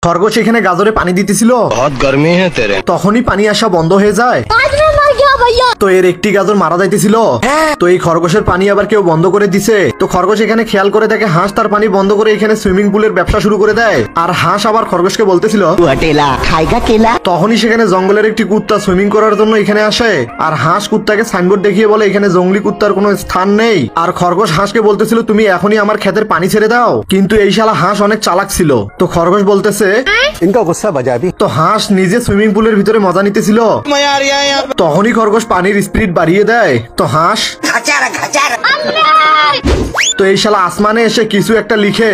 খরগোশ এখানে গাজরে পানি দিতেছিল। बहुत गर्मी है तेरे। তখনই পানি আসা বন্ধ হয়ে যায়। তো এর একটি গাজর মারা যাইতেছিল। তো এই খরগোশের পানি আবার কেউ বন্ধ করে দিছে। তো খরগোশ এখানে খেয়াল করে দেখে হাঁস তার পানি বন্ধ করে এখানে সুইমিং পুলের ব্যবসা শুরু করে দেয়। আর হাঁস আবার খরগোশকে বলতেছিল তখনই সেখানে জঙ্গলের একটি কুত্তা সুইমিং করার জন্য এখানে আসে। আর হাঁস কুত্তাকে সাইনবোর্ড দেখিয়ে বলে এখানে জঙ্গলি কুত্তার কোনো স্থান নেই। আর খরগোশ হাঁসকে বলতেছিল তুমি এখনই আমার ক্ষেতের পানি ছেড়ে দাও। কিন্তু এই শালা হাঁস অনেক চালাক ছিল। তো খরগোশ বলতেছে इनका गुस्सा बजा भी। তো হাঁস নিজে সুইমিং পুলের ভিতরে মজা নিতেছিল। তখনই খরগোশ পানির স্পিড বাড়িয়ে দেয়। তো হাঁস তো এই শালা আসমানে এসে কিছু একটা লিখে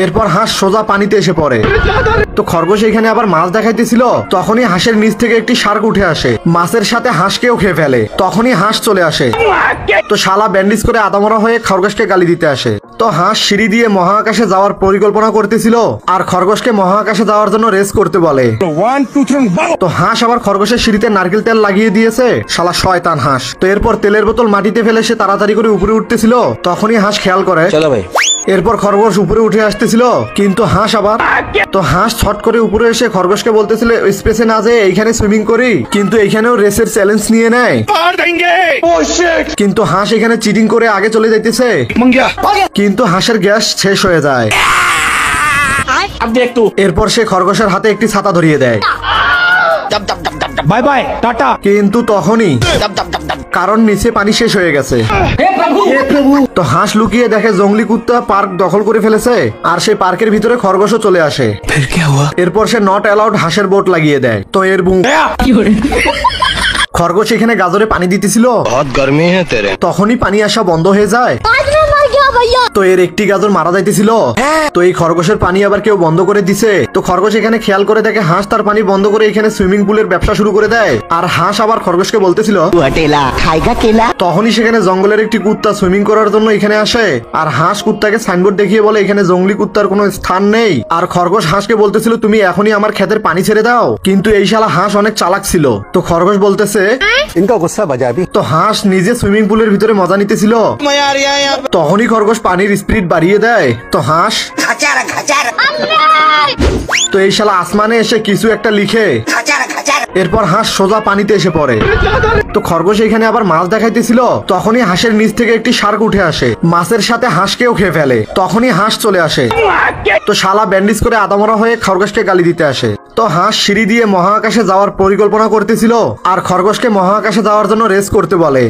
এরপর হাঁস সোজা পানিতে এসে পড়ে। তো খরগোশ এখানে আবার মাছ দেখাইতেছিল। তখনই হাঁসের নিচ থেকে একটি শার্ক উঠে আসে, মাছের সাথে হাঁসকেও খেয়ে ফেলে। তখনই হাঁস চলে আসে। তো শালা ব্যান্ডেজ করে আদামরা হয়ে খরগোশকে গালি দিতে আসে। তো হাঁস সিঁড়ি দিয়ে মহাকাশে যাওয়ার পরিকল্পনা করতেছিল আর খরগোশকে মহাকাশে যাওয়ার জন্য রেস করতে বলে। তো হাঁস আবার খরগোশের সিঁড়িতে নারকেল তেল লাগিয়ে দিয়েছে, শালা শয়তান হাঁস। তো এরপর তেলের বোতল মাটিতে ফেলে সে তাড়াতাড়ি করে উপরে উঠতেছিল। তখনই হাঁস খেয়াল করে चलो भाई। এরপর খরগোশ উপরে উঠে আসতেছিল, কিন্তু হাঁস আবার তো হাঁস ছট করে উপরে এসে খরগোশকে বলতেছিল স্পেসে না যেয়ে এইখানে সুইমিং করি। কিন্তু এইখানেও রেসের চ্যালেঞ্জ নিয়ে নেয়। কিন্তু হাঁস এখানে চিটিং করে আগে চলে যাইতেছে। কিন্তু হাঁসের গ্যাস শেষ হয়ে যায়। এরপর সে খরগোশের হাতে একটি ছাতা ধরিয়ে দেয়। Bye bye tata. কিন্তু তখনই কারণ নিচে পানি শেষ হয়ে গেছে। তো হাঁস লুকিয়ে দেখে জঙ্গলি কুত্তা পার্ক দখল করে ফেলেছে আর সেই পার্কের ভিতরে খরগোশও চলে আসে। फिर क्या हुआ? এরপর সে নট অ্যালাউড হাঁসের বোট লাগিয়ে দেয়। তো এর খরগোশ এখানে গাজরে পানি দিতেছিল। बहुत गर्मी है तेरे। তখনই পানি আসা বন্ধ হয়ে যায়। তো এর একটি গাজর মারা যাইতেছিল। তো এই খরগোশের পানি আবার কেউ বন্ধ করে দিছে। তো খরগোশ এখানে খেয়াল করে দেখে হাঁস তার পানি বন্ধ করে এখানে সুইমিং পুলের ব্যবসা শুরু করে দেয়। আর হাঁস আবার খরগোশকে বলতেছিল তখনই সেখানে জঙ্গলের একটি কুত্তা সুইমিং করার জন্য এখানে আসে। আর হাঁস কুত্তাকে সাইনবোর্ড দেখিয়ে বলে এখানে জঙ্গলি কুত্তার কোনো স্থান নেই। আর খরগোশ হাঁসকে বলতেছিল তুমি এখনই আমার ক্ষেতের পানি ছেড়ে দাও। কিন্তু এই শালা হাঁস অনেক চালাক ছিল। তো খরগোশ বলতেছে इनका गुस्सा बजा भी। তো হাঁস নিজে সুইমিং পুলের ভিতরে মজা নিতেছিল। তখনই খরগোশ পানির স্পিড বাড়িয়ে দেয়। তো হাঁস তো এই শালা আসমানে এসে কিছু একটা লিখে এরপর হাঁস সোজা পানিতে এসে পড়ে। তো খরগোশ এখানে আবার মাছ দেখাইতেছিল। তখনই হাঁসের নিচ থেকে একটি শার্ক উঠে আসে, মাছের সাথে হাঁসকেও খেয়ে ফেলে। তখনই হাঁস চলে আসে। তো শালা ব্যান্ডেজ করে আদামরা হয়ে খরগোশকে গালি দিতে আসে। তো হাঁস সিঁড়ি দিয়ে মহাকাশে যাওয়ার পরিকল্পনা করতেছিল আর খরগোশকে মহাকাশে যাওয়ার জন্য রেস করতে বলে।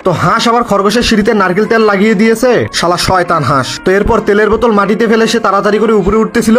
তো হাঁস আবার খরগোশের সিঁড়িতে নারকেল তেল লাগিয়ে দিয়েছে, শালা শয়তান হাঁস। তো এরপর তেলের বোতল মাটিতে ফেলে সে তাড়াতাড়ি করে উপরে উঠতেছিল।